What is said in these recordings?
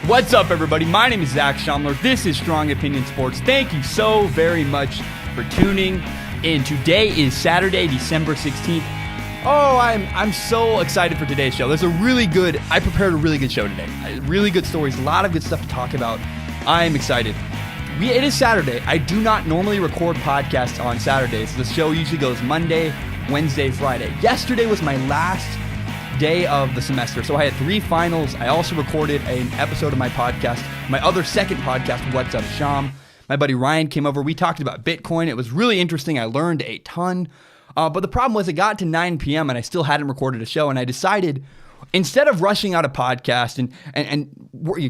What's up, everybody? My name is Zach Schomler. This is Strong Opinion Sports. Thank you so very much for tuning in. Today is Saturday, December 16th. Oh, I'm so excited for today's show. I prepared a really good show today. Really good stories, a lot of good stuff to talk about. I'm excited. It is Saturday. I do not normally record podcasts on Saturdays. The show usually goes Monday, Wednesday, Friday. Yesterday was my last day of the semester, so I had 3 finals. I also recorded an episode of my podcast, my other second podcast, What's Up, Sham. My buddy Ryan came over. We talked about Bitcoin. It was really interesting. I learned a ton. But the problem was it got to 9 p.m. and I still hadn't recorded a show, and I decided instead of rushing out a podcast and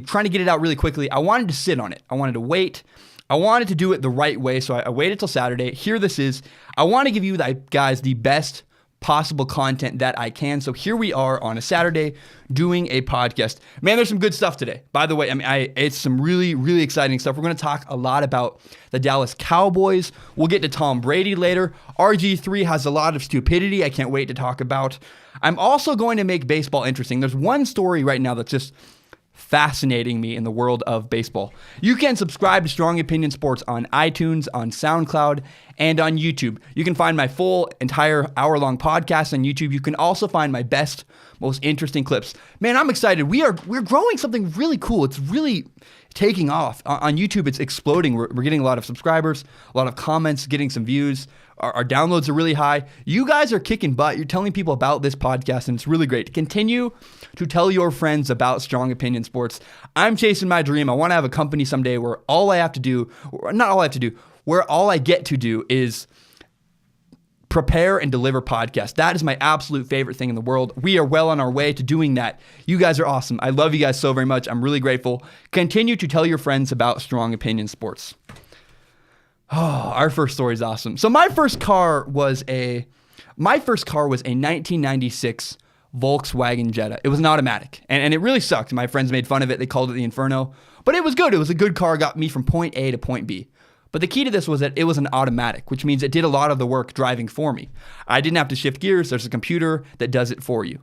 trying to get it out really quickly, I wanted to sit on it. I wanted to wait. I wanted to do it the right way, so I waited till Saturday. Here this is. I want to give you guys the best possible content that I can. So here we are on a Saturday doing a podcast. Man, there's some good stuff today. By the way, it's some really, really exciting stuff. We're going to talk a lot about the Dallas Cowboys. We'll get to Tom Brady later. RG3 has a lot of stupidity I can't wait to talk about. I'm also going to make baseball interesting. There's one story right now that's just fascinating me in the world of baseball. You can subscribe to Strong Opinion Sports on iTunes, on SoundCloud, and on YouTube. You can find my full entire hour-long podcast on YouTube. You can also find my best, most interesting clips. Man, I'm excited. We're growing something really cool. It's really taking off. On YouTube, it's exploding. We're getting a lot of subscribers, a lot of comments, getting some views. Our downloads are really high. You guys are kicking butt. You're telling people about this podcast, and it's really great. Continue to tell your friends about Strong Opinion Sports. I'm chasing my dream. I want to have a company someday where all I get to do is prepare and deliver podcasts. That is my absolute favorite thing in the world. We are well on our way to doing that. You guys are awesome. I love you guys so very much. I'm really grateful. Continue to tell your friends about Strong Opinion Sports. Oh, our first story is awesome. So my first car was a 1996 Volkswagen Jetta. It was an automatic, and it really sucked. My friends made fun of it. They called it the Inferno, but it was good. It was a good car. Got me from point A to point B. But the key to this was that it was an automatic, which means it did a lot of the work driving for me. I didn't have to shift gears. There's a computer that does it for you.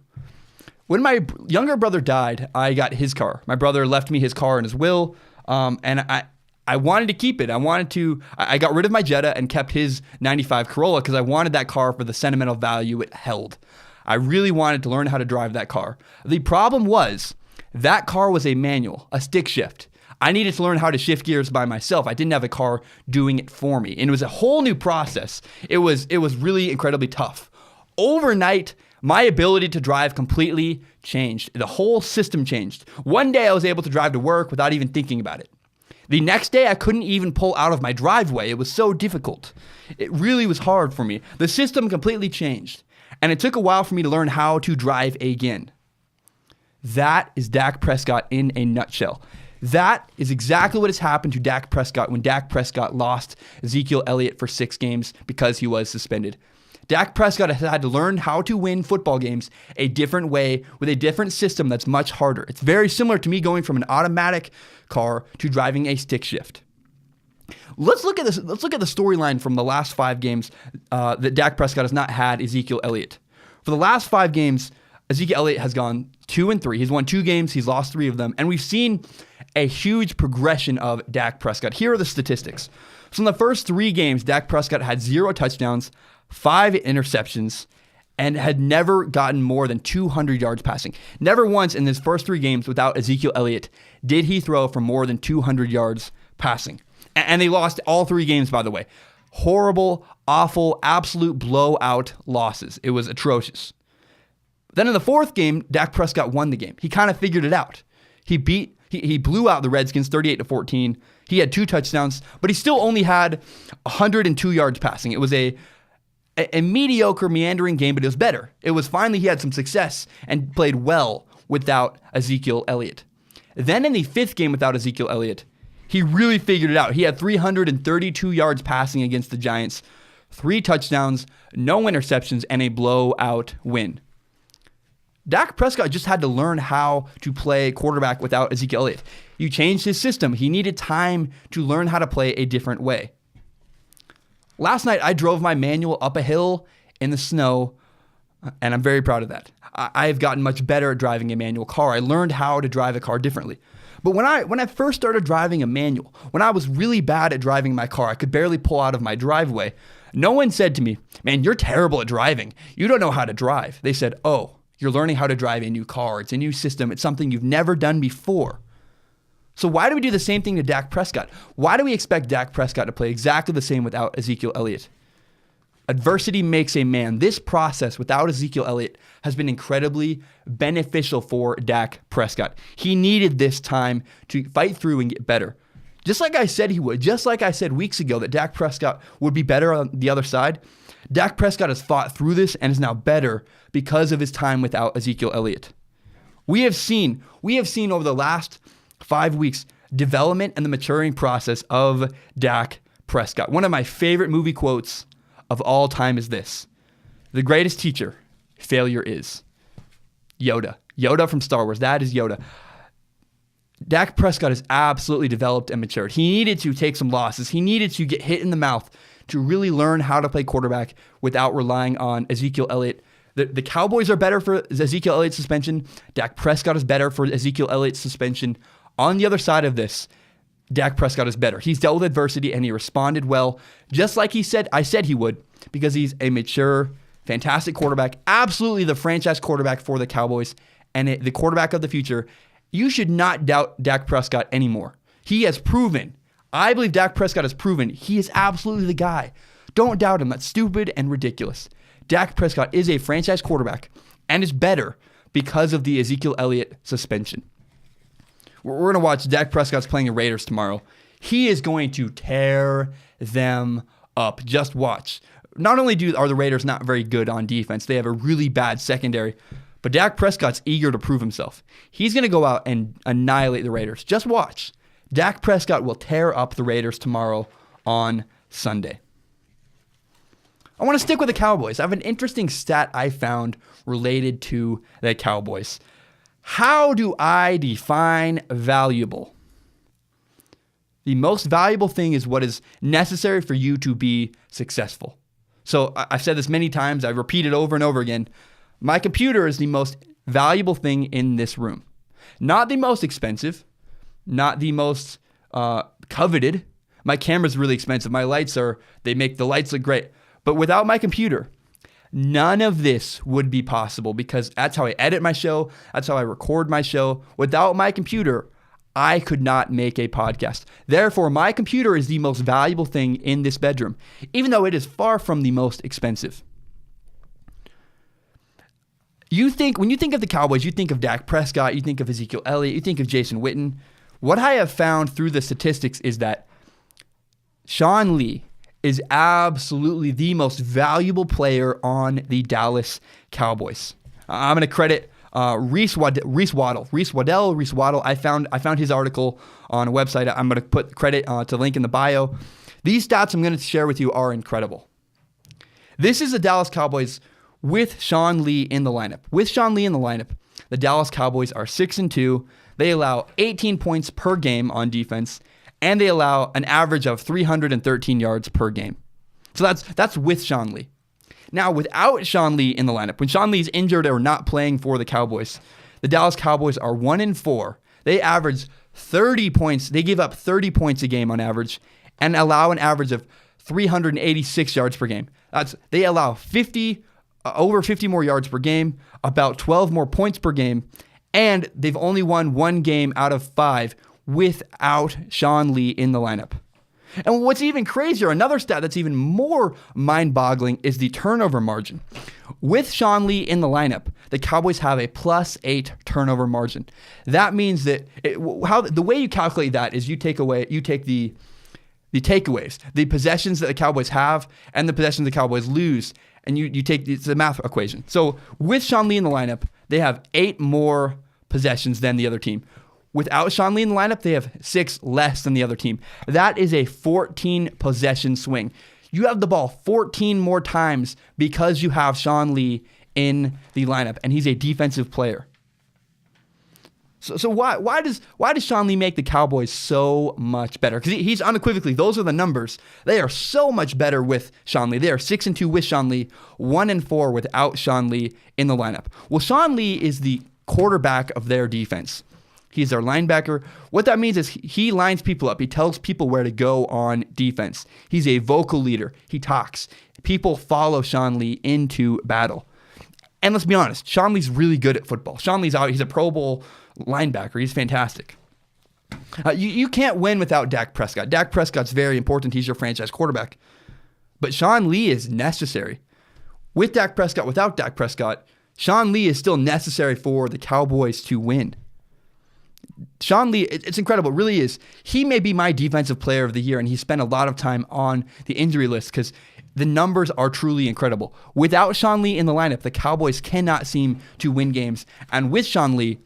When my younger brother died, I got his car. My brother left me his car in his will, and I wanted to keep it. I got rid of my Jetta and kept his 95 Corolla because I wanted that car for the sentimental value it held. I really wanted to learn how to drive that car. The problem was that car was a manual, a stick shift. I needed to learn how to shift gears by myself. I didn't have a car doing it for me. And it was a whole new process. It was really incredibly tough. Overnight, my ability to drive completely changed. The whole system changed. One day I was able to drive to work without even thinking about it. The next day, I couldn't even pull out of my driveway. It was so difficult. It really was hard for me. The system completely changed, and it took a while for me to learn how to drive again. That is Dak Prescott in a nutshell. That is exactly what has happened to Dak Prescott when Dak Prescott lost Ezekiel Elliott for 6 games because he was suspended. Dak Prescott has had to learn how to win football games a different way with a different system that's much harder. It's very similar to me going from an automatic car to driving a stick shift. Let's look at this. Let's look at the storyline from the last 5 games that Dak Prescott has not had Ezekiel Elliott. For the last 5 games, Ezekiel Elliott has gone 2-3. He's won 2 games. He's lost 3 of them. And we've seen a huge progression of Dak Prescott. Here are the statistics. So in the first 3 games, Dak Prescott had 0 touchdowns, 5 interceptions, and had never gotten more than 200 yards passing. Never once in his first 3 games without Ezekiel Elliott did he throw for more than 200 yards passing. And they lost all 3 games, by the way. Horrible, awful, absolute blowout losses. It was atrocious. Then in the 4th game, Dak Prescott won the game. He kind of figured it out. He blew out the Redskins 38-14. He had 2 touchdowns, but he still only had 102 yards passing. It was a mediocre, meandering game, but it was better. It was finally he had some success and played well without Ezekiel Elliott. Then in the 5th game without Ezekiel Elliott, he really figured it out. He had 332 yards passing against the Giants, 3 touchdowns, no interceptions, and a blowout win. Dak Prescott just had to learn how to play quarterback without Ezekiel Elliott. You changed his system. He needed time to learn how to play a different way. Last night, I drove my manual up a hill in the snow, and I'm very proud of that. I've gotten much better at driving a manual car. I learned how to drive a car differently. But when I first started driving a manual, when I was really bad at driving my car, I could barely pull out of my driveway. No one said to me, "Man, you're terrible at driving. You don't know how to drive." They said, "Oh, you're learning how to drive a new car. It's a new system. It's something you've never done before." So why do we do the same thing to Dak Prescott? Why do we expect Dak Prescott to play exactly the same without Ezekiel Elliott? Adversity makes a man. This process without Ezekiel Elliott has been incredibly beneficial for Dak Prescott. He needed this time to fight through and get better. Just like I said he would, just like I said weeks ago that Dak Prescott would be better on the other side, Dak Prescott has fought through this and is now better because of his time without Ezekiel Elliott. We have seen over the last 5 weeks development and the maturing process of Dak Prescott. One of my favorite movie quotes of all time is this: "The greatest teacher failure is." Yoda. Yoda from Star Wars. That is Yoda. Dak Prescott has absolutely developed and matured. He needed to take some losses. He needed to get hit in the mouth to really learn how to play quarterback without relying on Ezekiel Elliott. The Cowboys are better for Ezekiel Elliott's suspension. Dak Prescott is better for Ezekiel Elliott's suspension. On the other side of this, Dak Prescott is better. He's dealt with adversity and he responded well, just like I said he would, because he's a mature, fantastic quarterback, absolutely the franchise quarterback for the Cowboys and the quarterback of the future. You should not doubt Dak Prescott anymore. He has proven, I believe Dak Prescott has proven he is absolutely the guy. Don't doubt him. That's stupid and ridiculous. Dak Prescott is a franchise quarterback and is better because of the Ezekiel Elliott suspension. We're going to watch Dak Prescott's playing the Raiders tomorrow. He is going to tear them up. Just watch. Not only are the Raiders not very good on defense, they have a really bad secondary, but Dak Prescott's eager to prove himself. He's going to go out and annihilate the Raiders. Just watch. Dak Prescott will tear up the Raiders tomorrow on Sunday. I want to stick with the Cowboys. I have an interesting stat I found related to the Cowboys. How do I define valuable? The most valuable thing is what is necessary for you to be successful. So I've said this many times. I repeat it over and over again. My computer is the most valuable thing in this room. Not the most expensive, not the most coveted. My camera's really expensive. My lights they make the lights look great. But without my computer, none of this would be possible because that's how I edit my show. That's how I record my show. Without my computer, I could not make a podcast. Therefore, my computer is the most valuable thing in this bedroom, even though it is far from the most expensive. When you think of the Cowboys, you think of Dak Prescott, you think of Ezekiel Elliott, you think of Jason Witten. What I have found through the statistics is that Sean Lee is absolutely the most valuable player on the Dallas Cowboys. I'm going to credit Reese Waddle. I found his article on a website. I'm going to put credit to link in the bio. These stats I'm going to share with you are incredible. This is the Dallas Cowboys with Sean Lee in the lineup. With Sean Lee in the lineup, the Dallas Cowboys are 6-2. They allow 18 points per game on defense, and they allow an average of 313 yards per game. So that's with Sean Lee. Now, without Sean Lee in the lineup, when Sean Lee's injured or not playing for the Cowboys, the Dallas Cowboys are 1-4. They average 30 points. They give up 30 points a game on average and allow an average of 386 yards per game. They allow over 50 more yards per game, about 12 more points per game, and they've only won one game out of 5 without Sean Lee in the lineup. And what's even crazier, another stat that's even more mind-boggling is the turnover margin. With Sean Lee in the lineup, the Cowboys have a +8 turnover margin. That means that the way you calculate that is you take the takeaways, the possessions that the Cowboys have and the possessions the Cowboys lose, and it's a math equation. So with Sean Lee in the lineup, they have 8 more possessions than the other team. Without Sean Lee in the lineup, they have 6 less than the other team. That is a 14 possession swing. You have the ball 14 more times because you have Sean Lee in the lineup, and he's a defensive player. So why does Sean Lee make the Cowboys so much better? Because he's unequivocally, those are the numbers. They are so much better with Sean Lee. They are 6-2 with Sean Lee, 1-4 without Sean Lee in the lineup. Well, Sean Lee is the quarterback of their defense. He's their linebacker. What that means is he lines people up. He tells people where to go on defense. He's a vocal leader. He talks. People follow Sean Lee into battle. And let's be honest, Sean Lee's really good at football. Sean Lee's out. He's a Pro Bowl linebacker. He's fantastic. You can't win without Dak Prescott. Dak Prescott's very important. He's your franchise quarterback. But Sean Lee is necessary. With Dak Prescott, without Dak Prescott, Sean Lee is still necessary for the Cowboys to win. Sean Lee, it's incredible. It really is. He may be my defensive player of the year, and he spent a lot of time on the injury list because the numbers are truly incredible. Without Sean Lee in the lineup, the Cowboys cannot seem to win games. And with Sean Lee,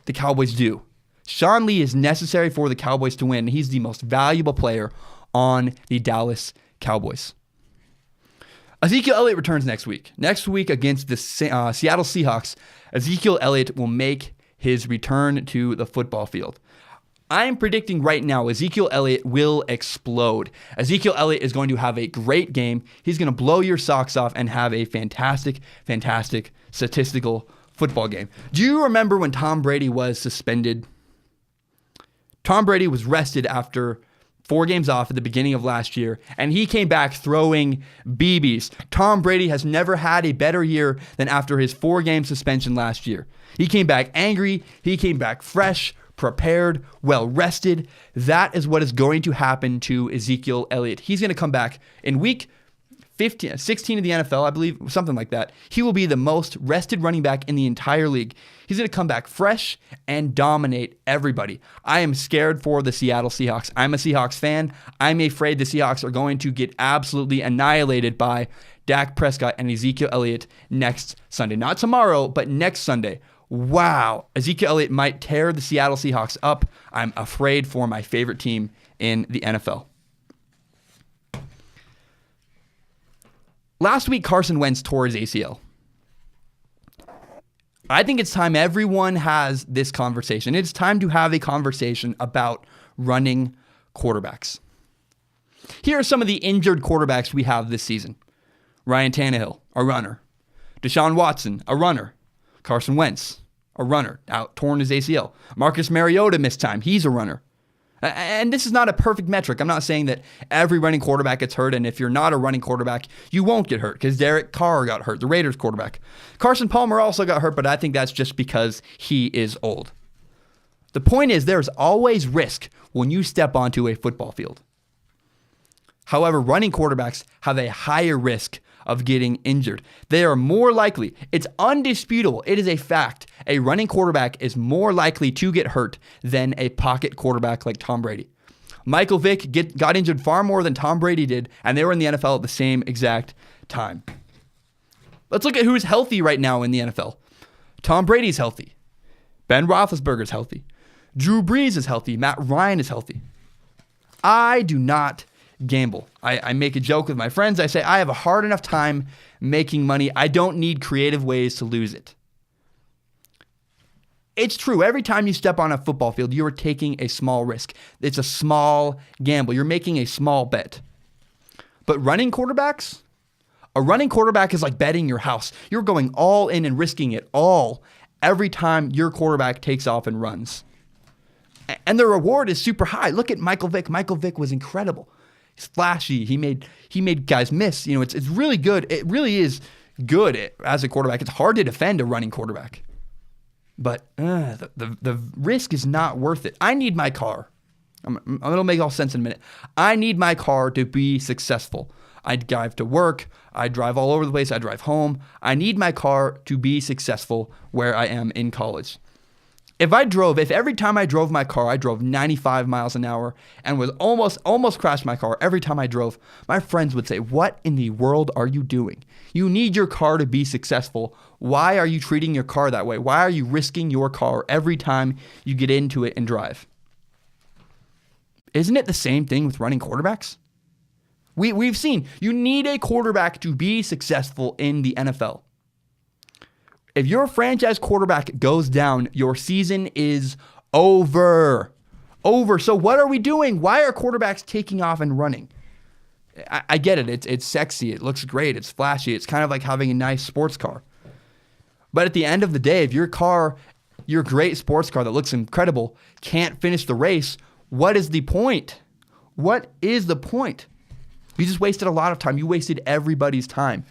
the Cowboys do. Sean Lee is necessary for the Cowboys to win. He's the most valuable player on the Dallas Cowboys. Ezekiel Elliott returns next week. Next week against the Seattle Seahawks, Ezekiel Elliott will make his return to the football field. I am predicting right now Ezekiel Elliott will explode. Ezekiel Elliott is going to have a great game. He's going to blow your socks off and have a fantastic, fantastic statistical football game. Do you remember when Tom Brady was suspended? Tom Brady was rested after 4 games off at the beginning of last year, and he came back throwing BBs. Tom Brady has never had a better year than after his 4-game suspension last year. He came back angry. He came back fresh, prepared, well-rested. That is what is going to happen to Ezekiel Elliott. He's going to come back in week 16 of the NFL, I believe, something like that. He will be the most rested running back in the entire league. He's going to come back fresh and dominate everybody. I am scared for the Seattle Seahawks. I'm a Seahawks fan. I'm afraid the Seahawks are going to get absolutely annihilated by Dak Prescott and Ezekiel Elliott next Sunday. Not tomorrow, but next Sunday. Wow. Ezekiel Elliott might tear the Seattle Seahawks up. I'm afraid for my favorite team in the NFL. Last week, Carson Wentz tore his ACL. I think it's time everyone has this conversation. It's time to have a conversation about running quarterbacks. Here are some of the injured quarterbacks we have this season. Ryan Tannehill, a runner. Deshaun Watson, a runner. Carson Wentz, a runner, out torn his ACL. Marcus Mariota missed time. He's a runner. And this is not a perfect metric. I'm not saying that every running quarterback gets hurt, and if you're not a running quarterback, you won't get hurt because Derek Carr got hurt, the Raiders quarterback. Carson Palmer also got hurt, but I think that's just because he is old. The point is there's always risk when you step onto a football field. However, running quarterbacks have a higher risk of getting injured. They are more likely, it's undisputable, it is a fact, a running quarterback is more likely to get hurt than a pocket quarterback like Tom Brady. Michael Vick got injured far more than Tom Brady did, and they were in the NFL at the same exact time. Let's look at who's healthy right now in the NFL. Tom Brady's healthy. Ben Roethlisberger's healthy. Drew Brees is healthy. Matt Ryan is healthy. I do not gamble. I make a joke with my friends. I say, I have a hard enough time making money. I don't need creative ways to lose it. It's true. Every time you step on a football field, you are taking a small risk. It's a small gamble. You're making a small bet. But running quarterbacks, a running quarterback is like betting your house. You're going all in and risking it all every time your quarterback takes off and runs. And the reward is super high. Look at Michael Vick. Michael Vick was incredible. He's flashy. He made guys miss. You know, it's really good. It really is good as a quarterback. It's hard to defend a running quarterback. But the risk is not worth it. I need my car. It'll make all sense in a minute. I need my car to be successful. I drive to work. I drive all over the place. I drive home. I need my car to be successful where I am in college. If every time I drove my car, I drove 95 miles an hour and was almost crashed my car every time I drove, my friends would say, what in the world are you doing? You need your car to be successful. Why are you treating your car that way? Why are you risking your car every time you get into it and drive? Isn't it the same thing with running quarterbacks? We've seen you need a quarterback to be successful in the NFL. If your franchise quarterback goes down, your season is over. So what are we doing? Why are quarterbacks taking off and running? I get it. It's sexy. It looks great. It's flashy. It's kind of like having a nice sports car. But at the end of the day, if your car your great sports car that looks incredible can't finish the race, what is the point? What is the point? You just wasted a lot of time. You wasted everybody's time.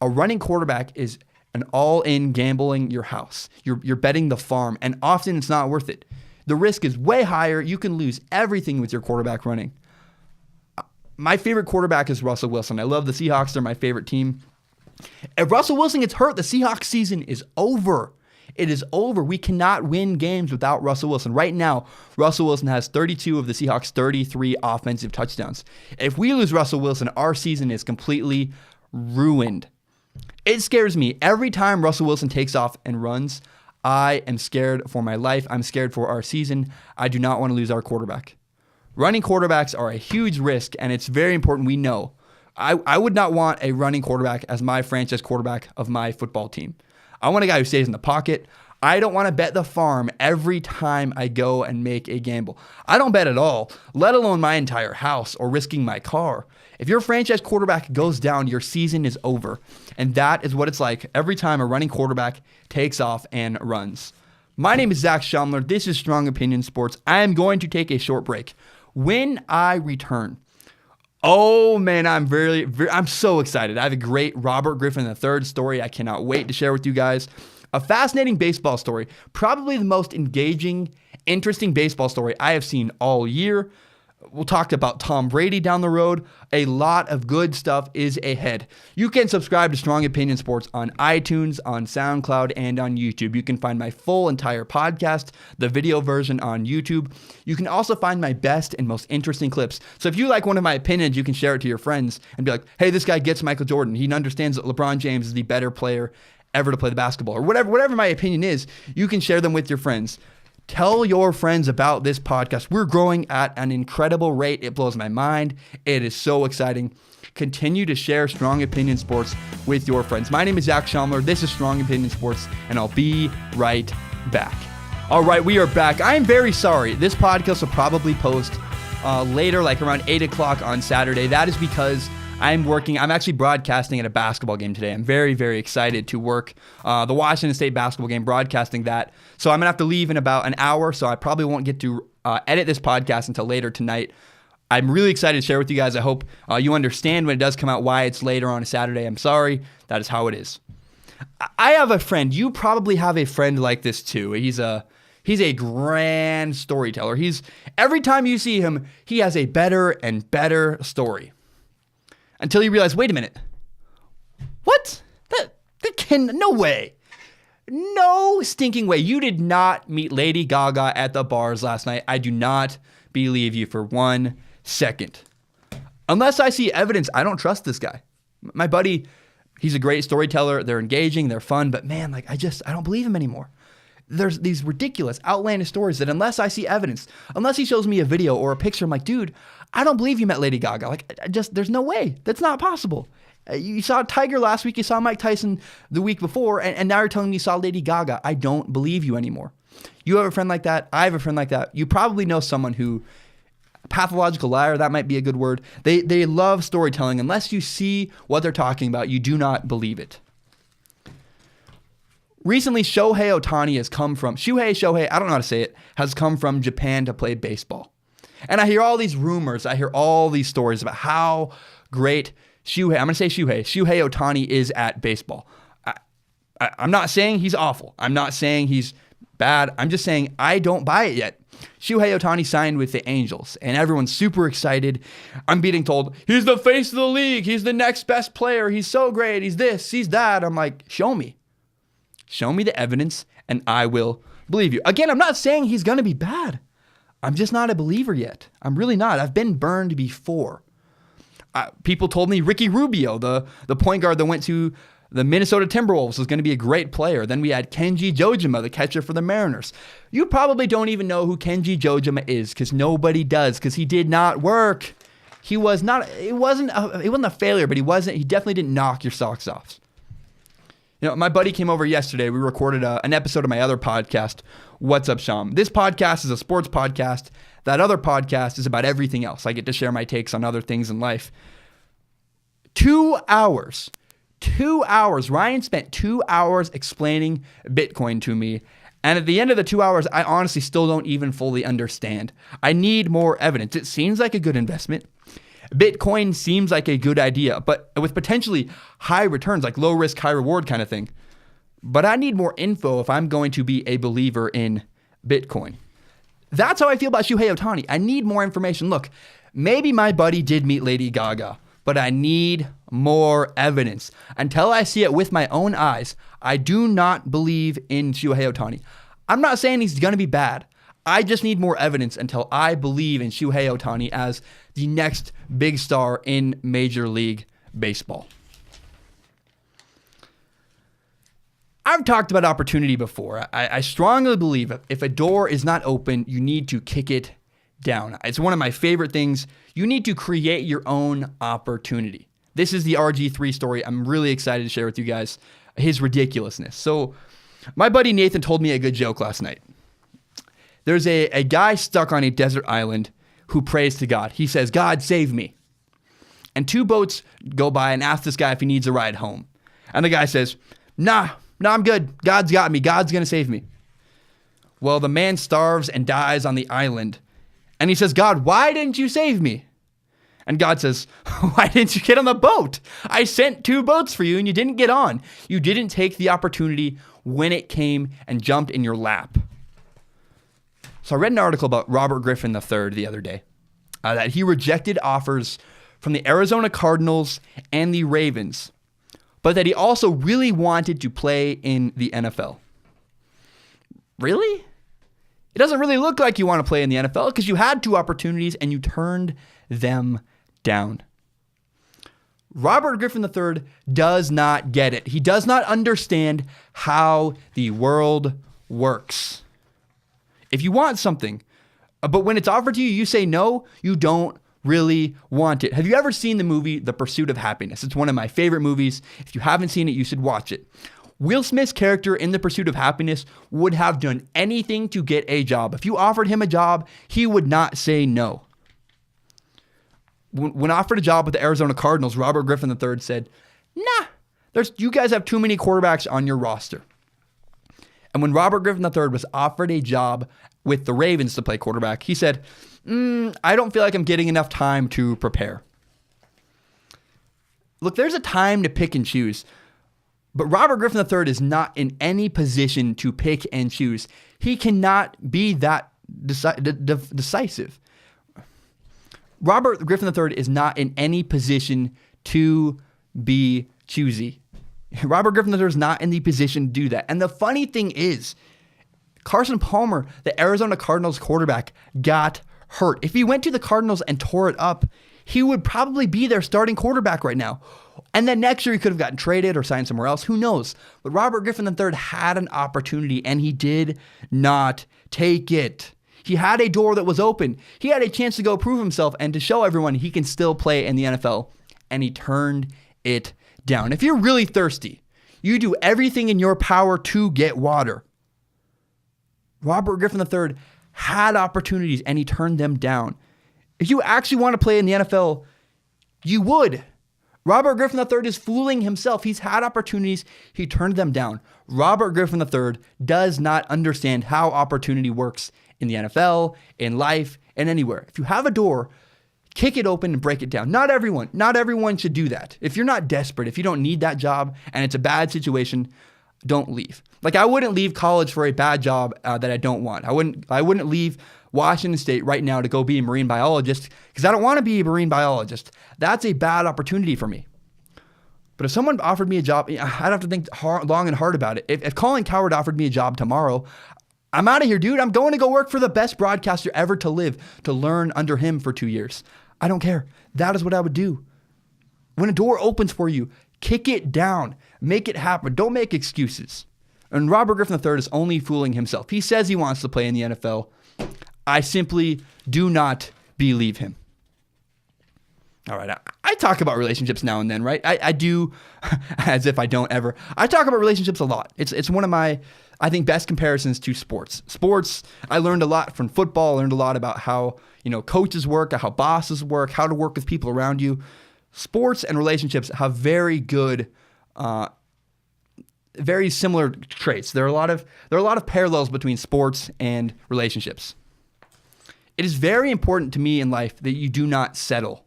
A running quarterback is an all-in gambling your house. You're betting the farm, and often it's not worth it. The risk is way higher. You can lose everything with your quarterback running. My favorite quarterback is Russell Wilson. I love the Seahawks. They're my favorite team. If Russell Wilson gets hurt, the Seahawks season is over. It is over. We cannot win games without Russell Wilson. Right now, Russell Wilson has 32 of the Seahawks' 33 offensive touchdowns. If we lose Russell Wilson, our season is completely ruined. It scares me. Every time Russell Wilson takes off and runs, I am scared for my life. I'm scared for our season. I do not want to lose our quarterback. Running quarterbacks are a huge risk, and it's very important we know. I would not want a running quarterback as my franchise quarterback of my football team. I want a guy who stays in the pocket. I don't want to bet the farm every time I go and make a gamble. I don't bet at all, let alone my entire house or risking my car. If your franchise quarterback goes down, your season is over. And that is what it's like every time a running quarterback takes off and runs. My name is Zach Schaumler. This is Strong Opinion Sports. I am going to take a short break. When I return, oh man, I'm so excited. I have a great Robert Griffin III story I cannot wait to share with you guys. A fascinating baseball story, probably the most engaging, interesting baseball story I have seen all year. We'll talk about Tom Brady down the road. A lot of good stuff is ahead. You can subscribe to Strong Opinion Sports on iTunes, on SoundCloud, and on YouTube. You can find my full entire podcast, the video version on YouTube. You can also find my best and most interesting clips. So if you like one of my opinions, you can share it to your friends and be like, hey, this guy gets Michael Jordan. He understands that LeBron James is the better player ever to play the basketball, or whatever my opinion is. You can share them with your friends. Tell your friends about this podcast. We're growing at an incredible rate. It blows my mind. It is so exciting. Continue to share Strong Opinion Sports with your friends. My name is Zach Schaumler. This is Strong Opinion Sports, and I'll be right back. All right, we are back. I am very sorry. This podcast will probably post later, like around 8 o'clock on Saturday. That is because I'm actually broadcasting at a basketball game today. I'm very, very excited to work the Washington State basketball game, broadcasting that. So I'm going to have to leave in about an hour, so I probably won't get to edit this podcast until later tonight. I'm really excited to share with you guys. I hope you understand when it does come out why it's later on a Saturday. I'm sorry. That is how it is. I have a friend. You probably have a friend like this too. He's a grand storyteller. Every time you see him, he has a better and better story. Until you realize, wait a minute. What? No way. No stinking way. You did not meet Lady Gaga at the bars last night. I do not believe you for 1 second. Unless I see evidence, I don't trust this guy. My buddy, he's a great storyteller. They're engaging, they're fun, but man, I don't believe him anymore. There's these ridiculous, outlandish stories that unless I see evidence, unless he shows me a video or a picture, I'm like, dude, I don't believe you met Lady Gaga. There's no way. That's not possible. You saw Tiger last week. You saw Mike Tyson the week before, and now you're telling me you saw Lady Gaga. I don't believe you anymore. You have a friend like that. I have a friend like that. You probably know someone who, pathological liar, that might be a good word. They love storytelling. Unless you see what they're talking about, you do not believe it. Recently, Shohei Ohtani has come from, Shohei, I don't know how to say it, has come from Japan to play baseball. And I hear all these rumors, I hear all these stories about how great Shohei Ohtani is at baseball. I'm not saying he's awful. I'm not saying he's bad. I'm just saying I don't buy it yet. Shohei Ohtani signed with the Angels, and everyone's super excited. I'm being told, he's the face of the league. He's the next best player. He's so great. He's this, he's that. I'm like, show me. Show me the evidence, and I will believe you. Again, I'm not saying he's going to be bad. I'm just not a believer yet. I'm really not. I've been burned before. People told me Ricky Rubio, the point guard that went to the Minnesota Timberwolves, was going to be a great player. Then we had Kenji Jojima, the catcher for the Mariners. You probably don't even know who Kenji Jojima is because nobody does, because he did not work. He wasn't a failure, but he definitely didn't knock your socks off. You know, my buddy came over yesterday. We recorded an episode of my other podcast, What's Up, Sham? This podcast is a sports podcast. That other podcast is about everything else. I get to share my takes on other things in life. 2 hours. 2 hours. Ryan spent 2 hours explaining Bitcoin to me, And at the end of the 2 hours, I honestly still don't even fully understand. I need more evidence. It seems like a good investment. Bitcoin seems like a good idea, but with potentially high returns, like low risk, high reward kind of thing. But I need more info if I'm going to be a believer in Bitcoin. That's how I feel about Shohei Ohtani. I need more information. Look, maybe my buddy did meet Lady Gaga, but I need more evidence. Until I see it with my own eyes, I do not believe in Shohei Ohtani. I'm not saying he's going to be bad. I just need more evidence until I believe in Shohei Ohtani as the next big star in Major League Baseball. I've talked about opportunity before. I strongly believe if a door is not open, you need to kick it down. It's one of my favorite things. You need to create your own opportunity. This is the RG3 story. I'm really excited to share with you guys his ridiculousness. So my buddy Nathan told me a good joke last night. There's a guy stuck on a desert island who prays to God. He says, "God, save me." And 2 boats go by and ask this guy if he needs a ride home. And the guy says, Nah, I'm good. God's got me. God's going to save me. Well, the man starves and dies on the island. And he says, "God, why didn't you save me?" And God says, "Why didn't you get on the boat? I sent 2 boats for you and you didn't get on. You didn't take the opportunity when it came and jumped in your lap." So I read an article about Robert Griffin III the other day, that he rejected offers from the Arizona Cardinals and the Ravens, but that he also really wanted to play in the NFL. Really? It doesn't really look like you want to play in the NFL because you had 2 opportunities and you turned them down. Robert Griffin III does not get it. He does not understand how the world works. If you want something, but when it's offered to you, you say no, you don't really want it. Have you ever seen the movie The Pursuit of Happiness? It's one of my favorite movies. If you haven't seen it, you should watch it. Will Smith's character in The Pursuit of Happiness would have done anything to get a job. If you offered him a job, he would not say no. When offered a job with the Arizona Cardinals, Robert Griffin III said, "Nah, you guys have too many quarterbacks on your roster." And when Robert Griffin III was offered a job with the Ravens to play quarterback, he said, "I don't feel like I'm getting enough time to prepare." Look, there's a time to pick and choose, but Robert Griffin III is not in any position to pick and choose. He cannot be that decisive. Robert Griffin III is not in any position to be choosy. Robert Griffin III is not in the position to do that. And the funny thing is, Carson Palmer, the Arizona Cardinals quarterback, got hurt. If he went to the Cardinals and tore it up, he would probably be their starting quarterback right now. And then next year he could have gotten traded or signed somewhere else. Who knows? But Robert Griffin III had an opportunity and he did not take it. He had a door that was open. He had a chance to go prove himself and to show everyone he can still play in the NFL. And he turned it down. If you're really thirsty, you do everything in your power to get water. Robert Griffin III had opportunities and he turned them down. If you actually want to play in the NFL, you would. Robert Griffin III is fooling himself. He's had opportunities. He turned them down. Robert Griffin III does not understand how opportunity works in the NFL, in life, and anywhere. If you have a door, kick it open and break it down. Not everyone should do that. If you're not desperate, if you don't need that job and it's a bad situation, don't leave. Like I wouldn't leave college for a bad job that I don't want. I wouldn't leave Washington State right now to go be a marine biologist because I don't want to be a marine biologist. That's a bad opportunity for me. But if someone offered me a job, I'd have to think long and hard about it. If Colin Cowherd offered me a job tomorrow, I'm out of here, dude. I'm going to go work for the best broadcaster ever to live, to learn under him for 2 years. I don't care. That is what I would do. When a door opens for you, kick it down. Make it happen. Don't make excuses. And Robert Griffin III is only fooling himself. He says he wants to play in the NFL. I simply do not believe him. All right, I talk about relationships now and then, right? I do, as if I don't ever. I talk about relationships a lot. It's one of my, I think, best comparisons to sports. Sports, I learned a lot from football. I learned a lot about how, coaches work, how bosses work, how to work with people around you. Sports and relationships have very good very similar traits. There are a lot of parallels between sports and relationships. It is very important to me in life that you do not settle.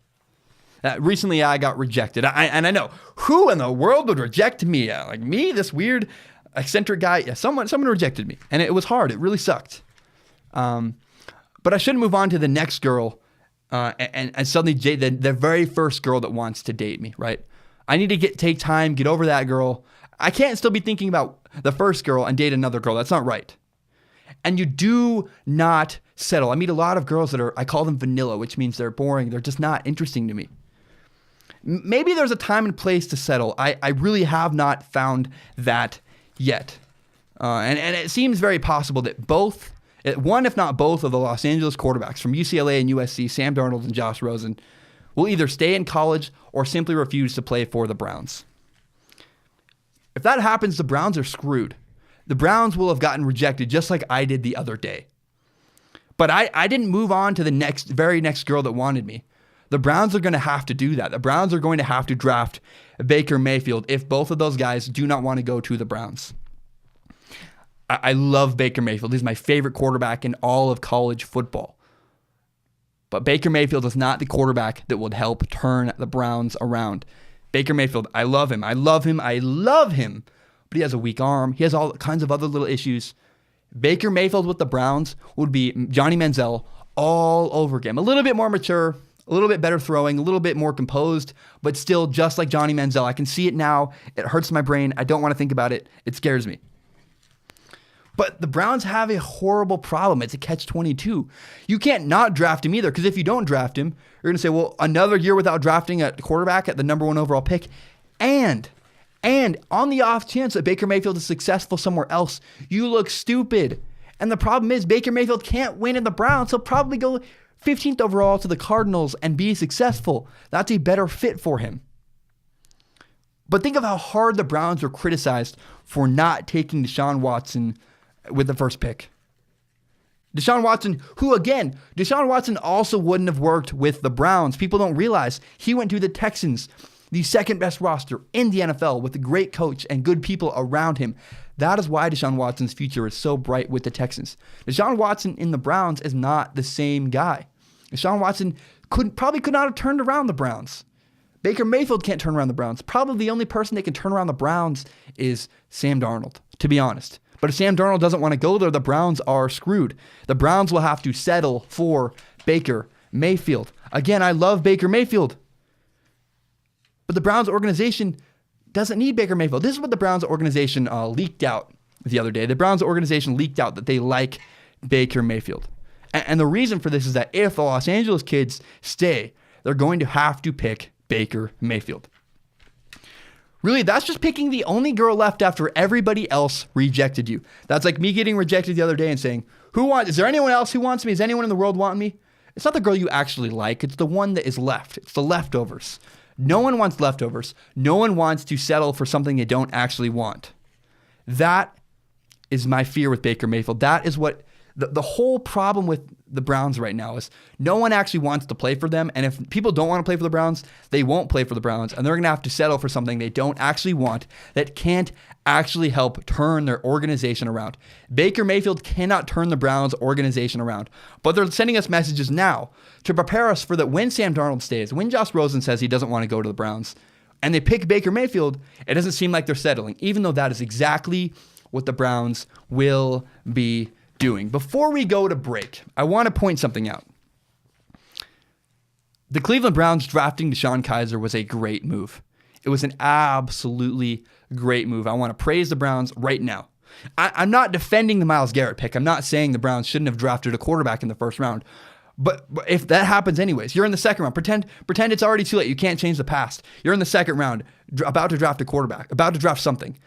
Recently, I got rejected. And I know, who in the world would reject me? Like me, this weird, eccentric guy? Yeah, someone rejected me. And it was hard. It really sucked. But I shouldn't move on to the next girl and suddenly the very first girl that wants to date me, right? I need to take time, get over that girl. I can't still be thinking about the first girl and date another girl. That's not right. And you do not settle. I meet a lot of girls that I call them vanilla, which means they're boring. They're just not interesting to me. Maybe there's a time and place to settle. I really have not found that yet. And it seems very possible that one, if not both, of the Los Angeles quarterbacks from UCLA and USC, Sam Darnold and Josh Rosen, will either stay in college or simply refuse to play for the Browns. If that happens, the Browns are screwed. The Browns will have gotten rejected just like I did the other day. But I didn't move on to the very next girl that wanted me. The Browns are going to have to do that. The Browns are going to have to draft Baker Mayfield if both of those guys do not want to go to the Browns. I love Baker Mayfield. He's my favorite quarterback in all of college football. But Baker Mayfield is not the quarterback that would help turn the Browns around. Baker Mayfield, I love him. I love him. I love him. But he has a weak arm. He has all kinds of other little issues. Baker Mayfield with the Browns would be Johnny Manziel all over again. A little bit more mature, a little bit better throwing, a little bit more composed, but still just like Johnny Manziel. I can see it now. It hurts my brain. I don't want to think about it. It scares me. But the Browns have a horrible problem. It's a catch-22. You can't not draft him either, because if you don't draft him, you're going to say, well, another year without drafting a quarterback at the number 1 overall pick. And on the off chance that Baker Mayfield is successful somewhere else, you look stupid. And the problem is Baker Mayfield can't win in the Browns. He'll probably go 15th overall to the Cardinals and be successful. That's a better fit for him. But think of how hard the Browns were criticized for not taking Deshaun Watson with the first pick. Deshaun Watson also wouldn't have worked with the Browns. People don't realize he went to the Texans, the second best roster in the NFL with a great coach and good people around him. That is why Deshaun Watson's future is so bright with the Texans. Deshaun Watson in the Browns is not the same guy. Deshaun Watson probably could not have turned around the Browns. Baker Mayfield can't turn around the Browns. Probably the only person that can turn around the Browns is Sam Darnold, to be honest. But if Sam Darnold doesn't want to go there, the Browns are screwed. The Browns will have to settle for Baker Mayfield. Again, I love Baker Mayfield. But the Browns organization doesn't need Baker Mayfield. This is what the Browns organization leaked out the other day. The Browns organization leaked out that they like Baker Mayfield. And the reason for this is that if the Los Angeles kids stay, they're going to have to pick Baker Mayfield. Really, that's just picking the only girl left after everybody else rejected you. That's like me getting rejected the other day and saying, is there anyone else who wants me? Does anyone in the world want me? It's not the girl you actually like. It's the one that is left. It's the leftovers. No one wants leftovers. No one wants to settle for something they don't actually want. That is my fear with Baker Mayfield. That is what the whole problem with the Browns right now is. No one actually wants to play for them. And if people don't want to play for the Browns, they won't play for the Browns. And they're going to have to settle for something they don't actually want that can't actually help turn their organization around. Baker Mayfield cannot turn the Browns organization around. But they're sending us messages now to prepare us for that when Sam Darnold stays, when Josh Rosen says he doesn't want to go to the Browns, and they pick Baker Mayfield, it doesn't seem like they're settling, even though that is exactly what the Browns will be doing. Before we go to break, I want to point something out. The Cleveland Browns drafting DeShone Kizer was a great move. It was an absolutely great move. I want to praise the Browns right now. I'm not defending the Myles Garrett pick. I'm not saying the Browns shouldn't have drafted a quarterback in the first round. But if that happens anyways, you're in the second round. Pretend it's already too late. You can't change the past. You're in the second round, about to draft a quarterback, about to draft something.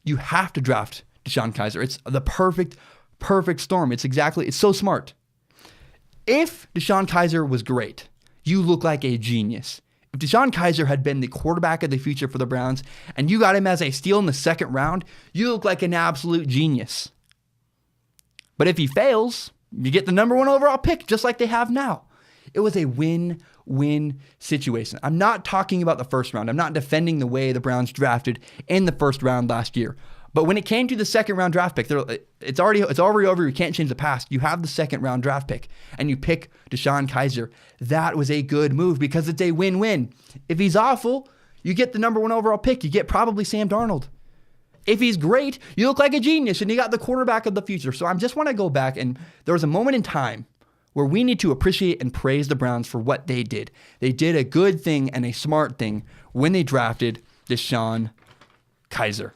You have to draft DeShone Kizer. It's the perfect storm. It's so smart. If DeShone Kizer was great, you look like a genius. If DeShone Kizer had been the quarterback of the future for the Browns and you got him as a steal in the second round, you look like an absolute genius. But if he fails, you get the number 1 overall pick just like they have now. It was a win-win situation. I'm not talking about the first round. I'm not defending the way the Browns drafted in the first round last year. But when it came to the second round draft pick, it's already over. You can't change the past. You have the second round draft pick, and you pick DeShone Kizer. That was a good move because it's a win-win. If he's awful, you get the number 1 overall pick. You get probably Sam Darnold. If he's great, you look like a genius, and you got the quarterback of the future. So I just want to go back, and there was a moment in time where we need to appreciate and praise the Browns for what they did. They did a good thing and a smart thing when they drafted DeShone Kizer.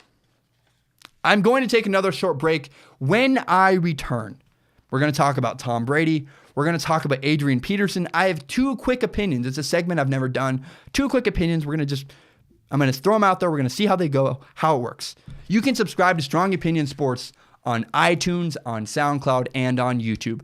I'm going to take another short break. When I return, we're going to talk about Tom Brady. We're going to talk about Adrian Peterson. I have 2 quick opinions. It's a segment I've never done. 2 quick opinions. I'm going to throw them out there. We're going to see how they go, how it works. You can subscribe to Strong Opinion Sports on iTunes, on SoundCloud, and on YouTube.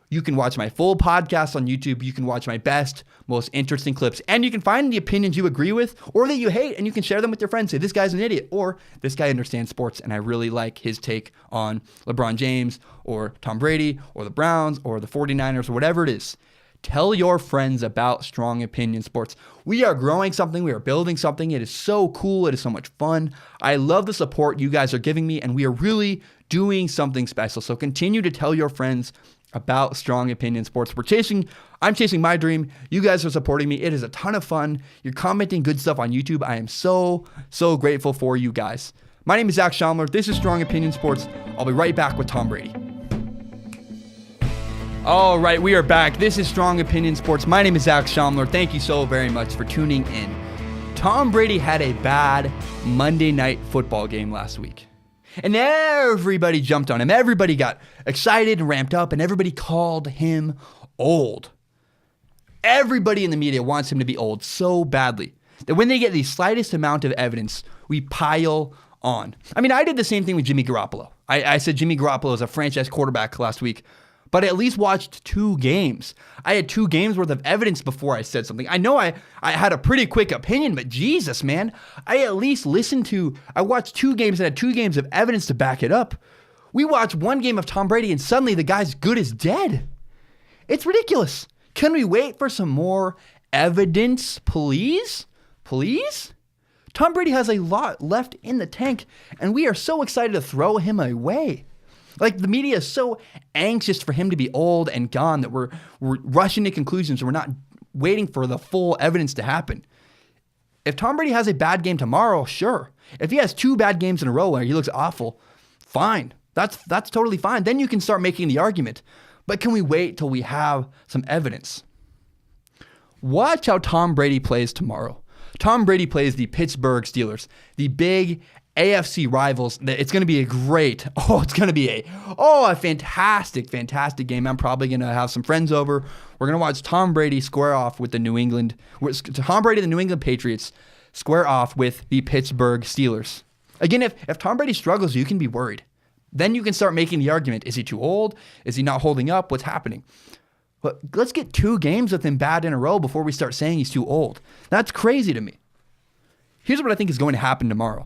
You can watch my full podcast on YouTube. You can watch my best, most interesting clips. And you can find the opinions you agree with or that you hate, and you can share them with your friends. Say, this guy's an idiot, or this guy understands sports, and I really like his take on LeBron James or Tom Brady or the Browns or the 49ers or whatever it is. Tell your friends about Strong Opinion Sports. We are growing something. We are building something. It is so cool. It is so much fun. I love the support you guys are giving me, and we are really doing something special. So continue to tell your friends about Strong Opinion Sports. I'm chasing my dream. You guys are supporting me. It is a ton of fun. You're commenting good stuff on YouTube. I am so grateful for you guys. My name is Zach Schaumler. This is Strong Opinion Sports. I'll be right back with Tom Brady. All right, we are back. This is Strong Opinion Sports. My name is Zach Schaumler. Thank you so very much for tuning in. Tom Brady had a bad Monday Night Football game last week. And everybody jumped on him. Everybody got excited and ramped up, and everybody called him old. Everybody in the media wants him to be old so badly that when they get the slightest amount of evidence, we pile on. I mean, I did the same thing with Jimmy Garoppolo. I said Jimmy Garoppolo is a franchise quarterback last week, but I at least watched 2 games. I had 2 games worth of evidence before I said something. I know I had a pretty quick opinion, but Jesus, man, I watched 2 games and had 2 games of evidence to back it up. We watched 1 game of Tom Brady and suddenly the guy's good as dead. It's ridiculous. Can we wait for some more evidence, please? Please? Tom Brady has a lot left in the tank, and we are so excited to throw him away. Like, the media is so anxious for him to be old and gone that we're rushing to conclusions and we're not waiting for the full evidence to happen. If Tom Brady has a bad game tomorrow, sure. If he has 2 bad games in a row where he looks awful, fine. That's totally fine. Then you can start making the argument. But can we wait till we have some evidence? Watch how Tom Brady plays tomorrow. Tom Brady plays the Pittsburgh Steelers, the big AFC rivals. It's going to be a fantastic game. I'm probably going to have some friends over. We're going to watch Tom Brady square off with the New England Patriots square off with the Pittsburgh Steelers. Again, if Tom Brady struggles, you can be worried. Then you can start making the argument. Is he too old? Is he not holding up? What's happening? But let's get 2 games with him bad in a row before we start saying he's too old. That's crazy to me. Here's what I think is going to happen tomorrow.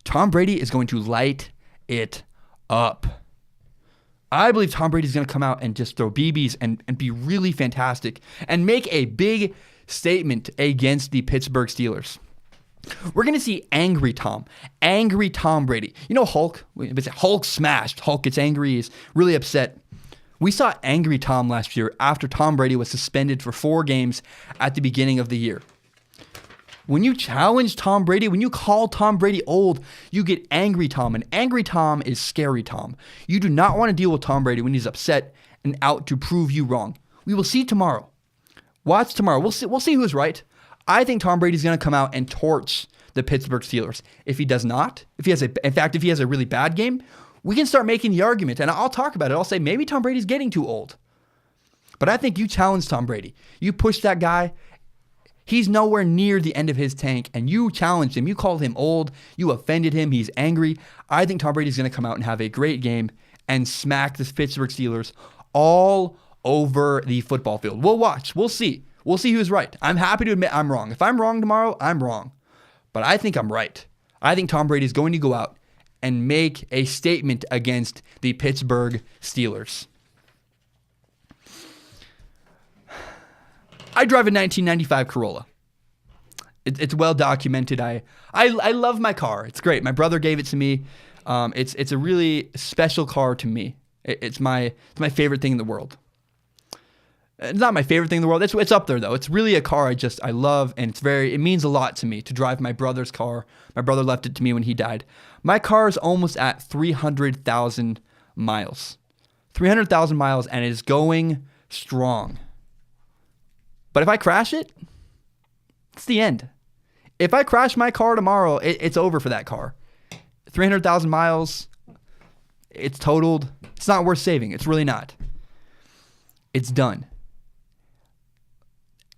Tom Brady is going to light it up. I believe Tom Brady is going to come out and just throw BBs and be really fantastic and make a big statement against the Pittsburgh Steelers. We're going to see angry Tom Brady. You know Hulk? Hulk smashed. Hulk gets angry. He's really upset. We saw angry Tom last year after Tom Brady was suspended for 4 games at the beginning of the year. When you challenge Tom Brady, when you call Tom Brady old, you get angry Tom. And angry Tom is scary Tom. You do not want to deal with Tom Brady when he's upset and out to prove you wrong. We will see tomorrow. Watch tomorrow. We'll see who's right. I think Tom Brady's going to come out and torch the Pittsburgh Steelers. If he does not, if he has a really bad game, we can start making the argument, and I'll talk about it. I'll say maybe Tom Brady's getting too old. But I think you challenge Tom Brady. You push that guy. He's nowhere near the end of his tank, and you challenged him. You called him old. You offended him. He's angry. I think Tom Brady's going to come out and have a great game and smack the Pittsburgh Steelers all over the football field. We'll watch. We'll see. We'll see who's right. I'm happy to admit I'm wrong. If I'm wrong tomorrow, I'm wrong. But I think I'm right. I think Tom Brady is going to go out and make a statement against the Pittsburgh Steelers. I drive a 1995 Corolla. It's well documented. I love my car. It's great. My brother gave it to me. It's a really special car to me. It's my favorite thing in the world. It's not my favorite thing in the world. It's up there though. It's really a car I love, and it means a lot to me to drive my brother's car. My brother left it to me when he died. My car is almost at 300,000 miles. 300,000 miles, and it is going strong. But if I crash it, it's the end. If I crash my car tomorrow, it's over for that car. 300,000 miles, it's totaled. It's not worth saving. It's really not. It's done.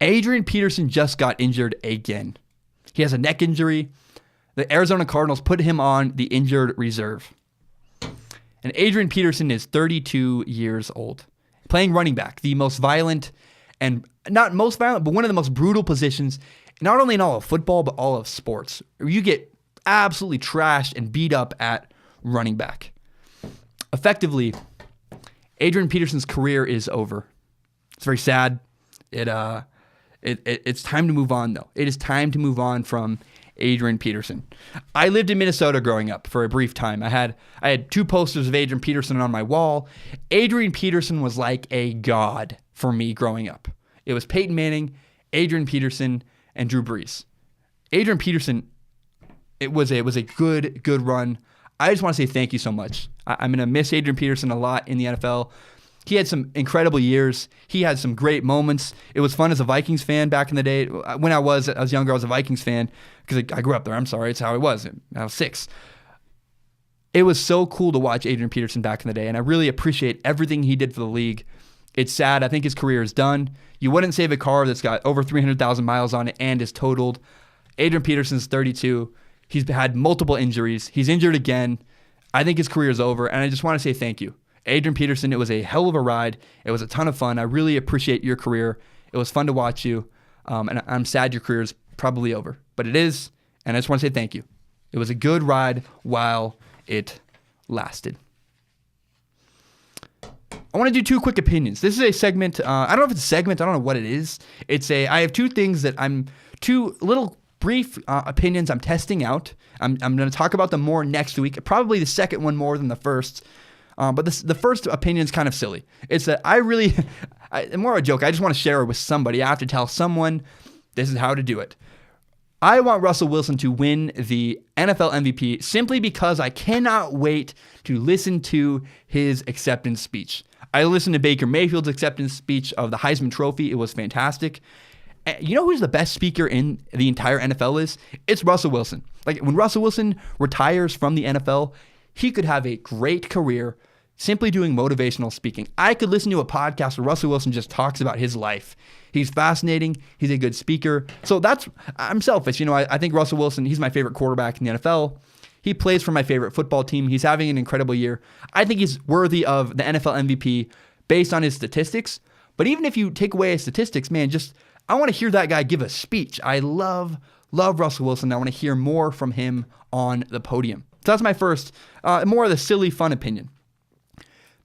Adrian Peterson just got injured again. He has a neck injury. The Arizona Cardinals put him on the injured reserve. And Adrian Peterson is 32 years old, playing running back, the most violent, and not most violent, but one of the most brutal positions, not only in all of football, but all of sports. You get absolutely trashed and beat up at running back. Effectively, Adrian Peterson's career is over. It's very sad. It's time to move on, though. It is time to move on from Adrian Peterson. I lived in Minnesota growing up for a brief time. I had 2 posters of Adrian Peterson on my wall. Adrian Peterson was like a god for me growing up. It was Peyton Manning, Adrian Peterson, and Drew Brees. Adrian Peterson, it was a good run. I just want to say thank you so much. I'm going to miss Adrian Peterson a lot in the NFL. He had some incredible years. He had some great moments. It was fun as a Vikings fan back in the day. When I was younger, I was a Vikings fan because I grew up there. I'm sorry. It's how I was. I was 6. It was so cool to watch Adrian Peterson back in the day, and I really appreciate everything he did for the league. It's sad. I think his career is done. You wouldn't save a car that's got over 300,000 miles on it and is totaled. Adrian Peterson's 32. He's had multiple injuries. He's injured again. I think his career is over, and I just want to say thank you. Adrian Peterson, it was a hell of a ride. It was a ton of fun. I really appreciate your career. It was fun to watch you, and I'm sad your career is probably over. But it is, and I just want to say thank you. It was a good ride while it lasted. I want to do 2 quick opinions. This is a segment. I don't know if it's a segment. I don't know what it is. I have 2 things that 2 little brief opinions I'm testing out. I'm going to talk about them more next week. Probably the second one more than the first. But the first opinion is kind of silly. It's that more of a joke. I just want to share it with somebody. I have to tell someone this is how to do it. I want Russell Wilson to win the NFL MVP simply because I cannot wait to listen to his acceptance speech. I listened to Baker Mayfield's acceptance speech of the Heisman Trophy. It was fantastic. You know who's the best speaker in the entire NFL is? It's Russell Wilson. Like when Russell Wilson retires from the NFL, he could have a great career simply doing motivational speaking. I could listen to a podcast where Russell Wilson just talks about his life. He's fascinating. He's a good speaker. So I'm selfish. I think Russell Wilson, he's my favorite quarterback in the NFL. He plays for my favorite football team. He's having an incredible year. I think he's worthy of the NFL MVP based on his statistics. But even if you take away his statistics, man, I want to hear that guy give a speech. I love Russell Wilson. I want to hear more from him on the podium. So that's my first, more of the silly, fun opinion.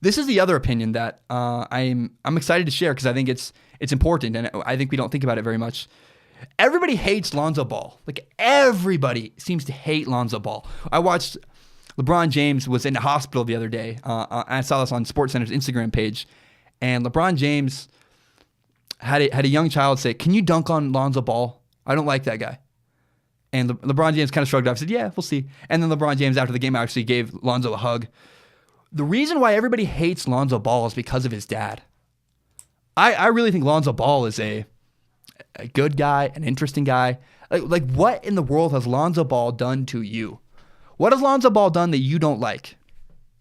This is the other opinion that I'm excited to share because I think it's important, and I think we don't think about it very much. Everybody hates Lonzo Ball. Like everybody seems to hate Lonzo Ball. I watched LeBron James was in the hospital the other day. I saw this on SportsCenter's Instagram page, and LeBron James had a young child say, "Can you dunk on Lonzo Ball? I don't like that guy." And LeBron James kind of shrugged off and said, "Yeah, we'll see." And then LeBron James, after the game, actually gave Lonzo a hug. The reason why everybody hates Lonzo Ball is because of his dad. I really think Lonzo Ball is a good guy, an interesting guy. Like what in the world has Lonzo Ball done to you? What has Lonzo Ball done that you don't like?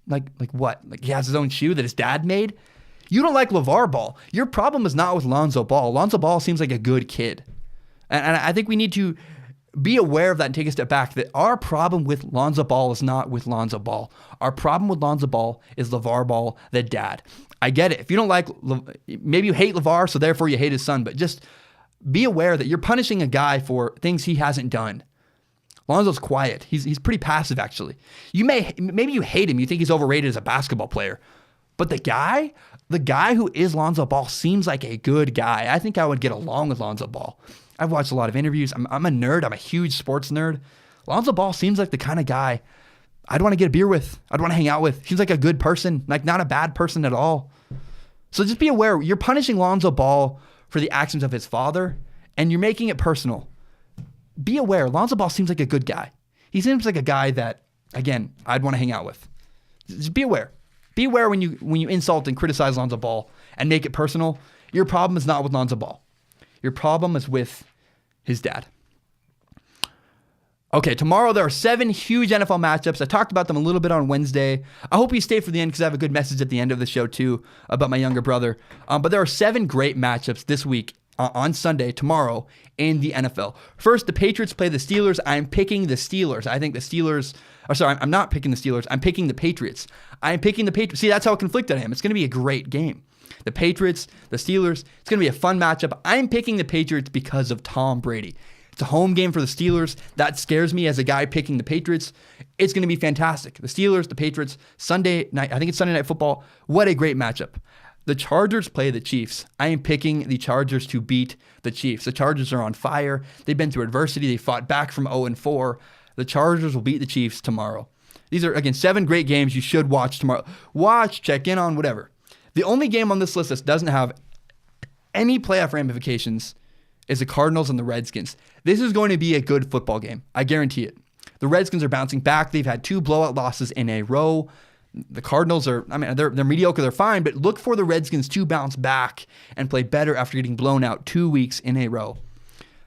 Like what? Like he has his own shoe that his dad made? You don't like LeVar Ball. Your problem is not with Lonzo Ball. Lonzo Ball seems like a good kid. And I think we need to be aware of that and take a step back, that our problem with Lonzo Ball is not with Lonzo Ball. Our problem with Lonzo Ball is LeVar Ball, the dad. I get it. If you don't like, maybe you hate LeVar, so therefore you hate his son, but just be aware that you're punishing a guy for things he hasn't done. Lonzo's quiet. He's pretty passive, actually. Maybe you hate him. You think he's overrated as a basketball player. But the guy who is Lonzo Ball seems like a good guy. I think I would get along with Lonzo Ball. I've watched a lot of interviews. I'm a nerd. I'm a huge sports nerd. Lonzo Ball seems like the kind of guy I'd want to get a beer with. I'd want to hang out with. Seems like a good person, like not a bad person at all. So just be aware, you're punishing Lonzo Ball for the actions of his father, and you're making it personal. Be aware, Lonzo Ball seems like a good guy. He seems like a guy that, again, I'd want to hang out with. Just be aware. Be aware when you insult and criticize Lonzo Ball and make it personal. Your problem is not with Lonzo Ball. Your problem is with his dad. Okay, tomorrow there are 7 huge NFL matchups. I talked about them a little bit on Wednesday. I hope you stay for the end because I have a good message at the end of the show too about my younger brother. But there are 7 great matchups this week on Sunday, tomorrow, in the NFL. First, the Patriots play the Steelers. I'm picking the Steelers. I think the Steelers... I'm not picking the Steelers. I'm picking the Patriots. I'm picking the Patriots. See, that's how conflicted I am. It's going to be a great game. The Patriots, the Steelers. It's going to be a fun matchup. I'm picking the Patriots because of Tom Brady. It's a home game for the Steelers. That scares me as a guy picking the Patriots. It's going to be fantastic. The Steelers, the Patriots, Sunday night. I think it's Sunday Night Football. What a great matchup. The Chargers play the Chiefs. I am picking the Chargers to beat the Chiefs. The Chargers are on fire. They've been through adversity. They fought back from 0-4. The Chargers will beat the Chiefs tomorrow. These are, again, 7 great games you should watch tomorrow. Watch, check in on, whatever. The only game on this list that doesn't have any playoff ramifications is the Cardinals and the Redskins. This is going to be a good football game. I guarantee it. The Redskins are bouncing back. They've had 2 blowout losses in a row. The Cardinals are, they're mediocre, they're fine, but look for the Redskins to bounce back and play better after getting blown out 2 weeks in a row.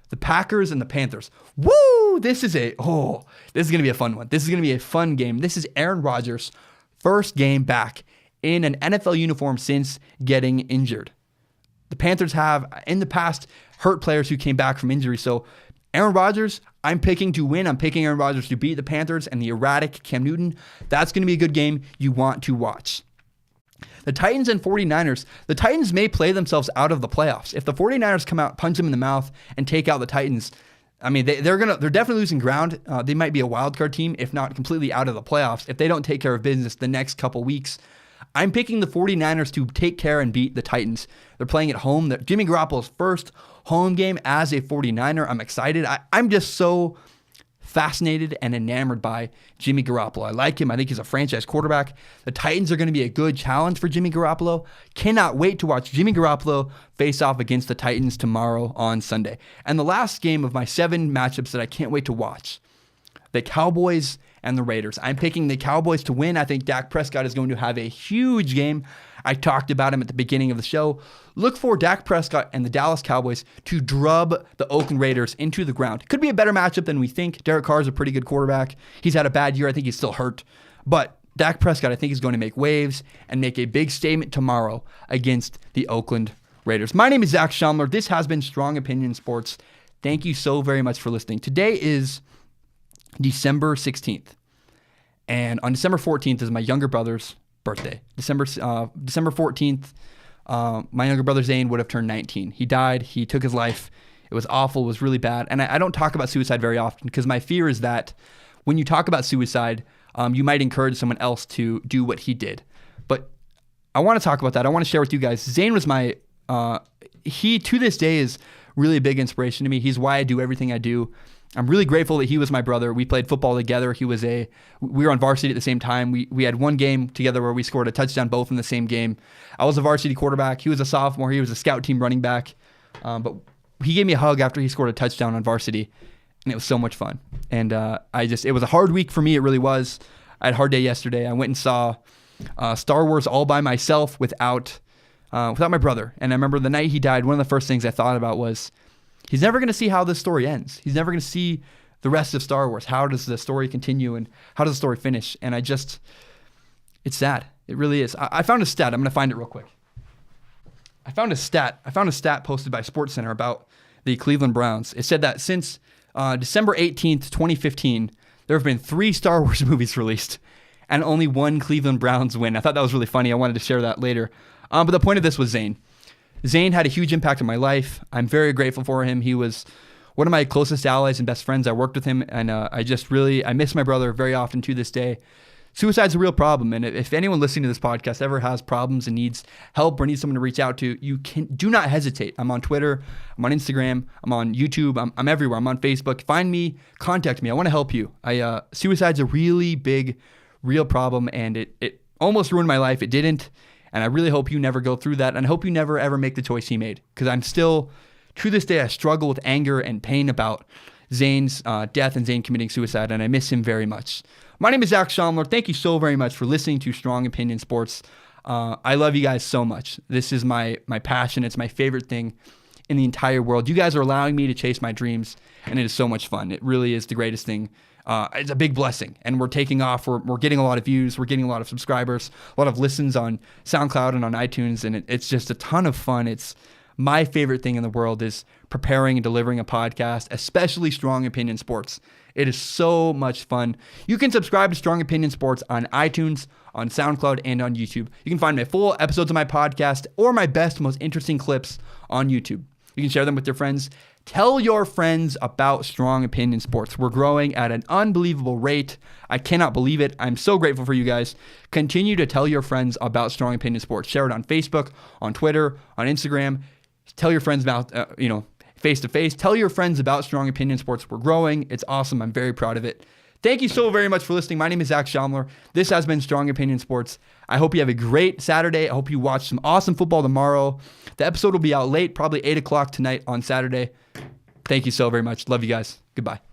The Packers and the Panthers. Woo! This is going to be a fun one. This is going to be a fun game. This is Aaron Rodgers' first game back in an NFL uniform since getting injured. The Panthers have, in the past, hurt players who came back from injury. So Aaron Rodgers, I'm picking to win. I'm picking Aaron Rodgers to beat the Panthers and the erratic Cam Newton. That's going to be a good game you want to watch. The Titans and 49ers. The Titans may play themselves out of the playoffs. If the 49ers come out, punch them in the mouth, and take out the Titans, they're definitely losing ground. They might be a wild card team, if not completely out of the playoffs, if they don't take care of business the next couple weeks. I'm picking the 49ers to take care and beat the Titans. They're playing at home. Jimmy Garoppolo's first home game as a 49er. I'm excited. I'm just so fascinated and enamored by Jimmy Garoppolo. I like him. I think he's a franchise quarterback. The Titans are going to be a good challenge for Jimmy Garoppolo. Cannot wait to watch Jimmy Garoppolo face off against the Titans tomorrow on Sunday. And the last game of my 7 matchups that I can't wait to watch, the Cowboys and the Raiders. I'm picking the Cowboys to win. I think Dak Prescott is going to have a huge game. I talked about him at the beginning of the show. Look for Dak Prescott and the Dallas Cowboys to drub the Oakland Raiders into the ground. Could be a better matchup than we think. Derek Carr is a pretty good quarterback. He's had a bad year. I think he's still hurt. But Dak Prescott, I think, is going to make waves and make a big statement tomorrow against the Oakland Raiders. My name is Zach Schaumler. This has been Strong Opinion Sports. Thank you so very much for listening. Today is December 16th. And on December 14th is my younger brother's birthday. December 14th, my younger brother Zane would have turned 19. He died. He took his life. It was awful. It was really bad. And I don't talk about suicide very often because my fear is that when you talk about suicide, you might encourage someone else to do what he did. But I want to talk about that. I want to share with you guys. Zane was he to this day is really a big inspiration to me. He's why I do everything I do. I'm really grateful that he was my brother. We played football together. We were on varsity at the same time. We had one game together where we scored a touchdown both in the same game. I was a varsity quarterback. He was a sophomore. He was a scout team running back. But he gave me a hug after he scored a touchdown on varsity, and it was so much fun. And it was a hard week for me. It really was. I had a hard day yesterday. I went and saw Star Wars all by myself without my brother. And I remember the night he died, one of the first things I thought about was, he's never going to see how this story ends. He's never going to see the rest of Star Wars. How does the story continue and how does the story finish? And it's sad. It really is. I found a stat. I'm going to find it real quick. I found a stat posted by SportsCenter about the Cleveland Browns. It said that since December 18th, 2015, there have been 3 Star Wars movies released and only 1 Cleveland Browns win. I thought that was really funny. I wanted to share that later. But the point of this was Zane. Zane had a huge impact on my life. I'm very grateful for him. He was one of my closest allies and best friends. I worked with him, and I miss my brother very often to this day. suicide's a real problem. And if anyone listening to this podcast ever has problems and needs help or needs someone to reach out to, do not hesitate. I'm on Twitter, I'm on Instagram, I'm on YouTube, I'm everywhere. I'm on Facebook. Find me, contact me. I want to help you. Suicide's a really big, real problem, and it almost ruined my life. It didn't. And I really hope you never go through that. And I hope you never, ever make the choice he made. Because I'm still, to this day, I struggle with anger and pain about Zane's death and Zane committing suicide. And I miss him very much. My name is Zach Schaumler. Thank you so very much for listening to Strong Opinion Sports. I love you guys so much. This is my passion. It's my favorite thing in the entire world. You guys are allowing me to chase my dreams. And it is so much fun. It really is the greatest thing. It's a big blessing, and we're taking off. We're getting a lot of views. We're getting a lot of subscribers, a lot of listens on SoundCloud and on iTunes, and it's just a ton of fun. It's my favorite thing in the world is preparing and delivering a podcast, especially Strong Opinion Sports. It is so much fun. You can subscribe to Strong Opinion Sports on iTunes, on SoundCloud, and on YouTube. You can find my full episodes of my podcast or my best, most interesting clips on YouTube. You can share them with your friends. Tell your friends about Strong Opinion Sports. We're growing at an unbelievable rate. I cannot believe it. I'm so grateful for you guys. Continue to tell your friends about Strong Opinion Sports. Share it on Facebook, on Twitter, on Instagram. Tell your friends about, face-to-face. Tell your friends about Strong Opinion Sports. We're growing. It's awesome. I'm very proud of it. Thank you so very much for listening. My name is Zach Schaumler. This has been Strong Opinion Sports. I hope you have a great Saturday. I hope you watch some awesome football tomorrow. The episode will be out late, probably 8 o'clock tonight on Saturday. Thank you so very much. Love you guys. Goodbye.